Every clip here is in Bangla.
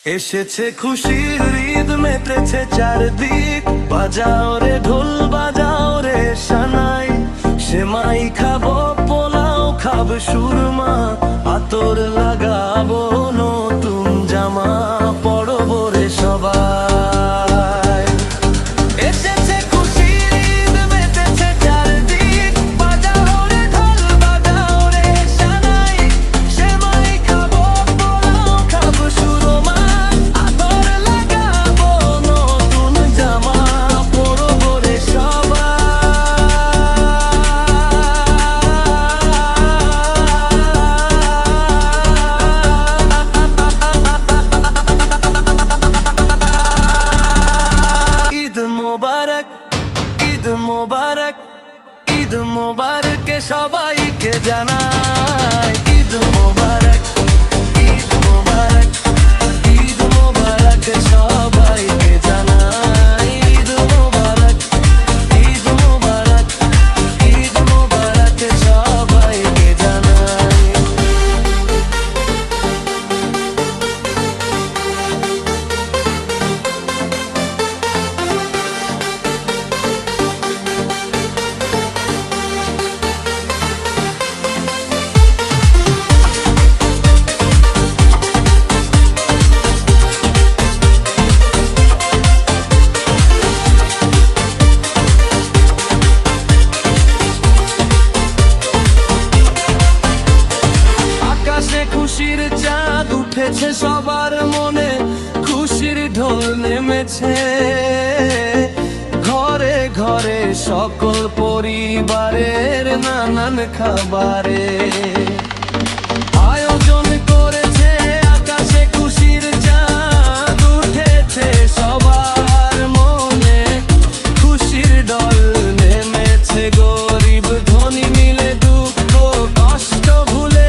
এসেছে খুশির ঈদ, মেতেছে চারদিক। বাজাও রে ঢোল, বাজাও রে সানাই। সেমাই খাবো, পোলাও খাবো, সুরমা আতর লাগাবো, নতুন জামা পরবো রে সবাই। এসেছে খুশির ঈদ, মেতেছে চারদিক। বাজাও রে ঢোল, বাজাও রে সানাই। সেমাই খাবো, পোলাও খাবো, সুরমা আতর লাগাবো, নতুন জামা পরবো রে সবাই। ঈদ মোবারক, ঈদ মোবারক, ঈদ মোবারক সবাইকে জানাই। ঈদ মোবারক, ঈদ মোবারক, ঈদ মোবারক সবাইকে জানাই। ঈদ মোবারক, ঈদ মোবারক, ঈদ মোবারক সবাইকে জানাই। খুশির চাঁদ উঠেছে সবার মনে, খুশির ঢোল নেমেছে ঘরে ঘরে, সকল পরিবারের নানান খাবারে আয়োজন করেছে আকাশে খুশির চাঁদ উঠেছে সবার মনে, খুশির ঢল নেমেছে গরিব ধনী মিলে, দুঃখ কষ্ট ভুলে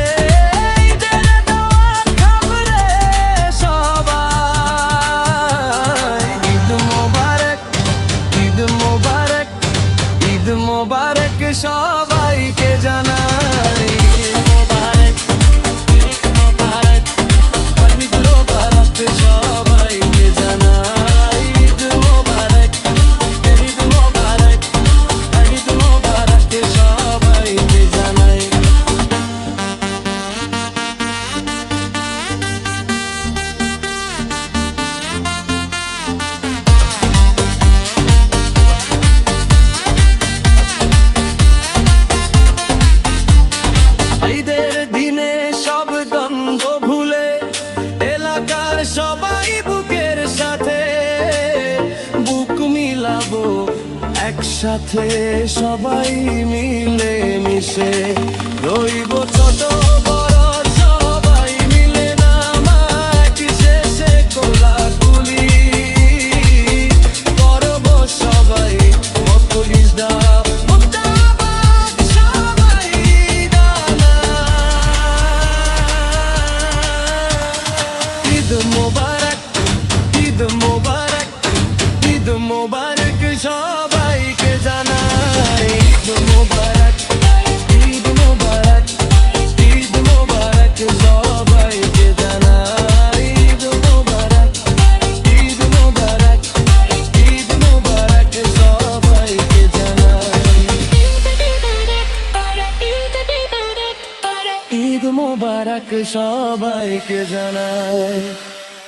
মোবারক সবাইকে জানাই। মোবারক, মোবারক, ঈদ মোবারক সবাইকে জানাই। ঈদ মোবারক, ঈদ মোবারক, ঈদ মোবারক সবাইকে জানাই। ঈদের দিনে সব দ্বন্দ্ব ভুলে এলাকার সবাই বুকের সাথে বুক মিলাবো একসাথে, সবাই মিলে মিশে রইব ছোট বড় সবাই মিলে নামাজ শেষে কোলাকুলি করব সবাই মজলিস দা। ঈদ মোবারক, ঈদ মোবারক, ঈদ মোবারক সবাইকে জানাই। ঈদ মোবারক, ঈদ মোবারক, ঈদ মোবারক সবাইকে জানাই। ঈদ মোবারক, ঈদ মোবারক, ঈদ মোবারক সবাইকে জানাই। ঈদ মোবারক সবাইকে জানাই।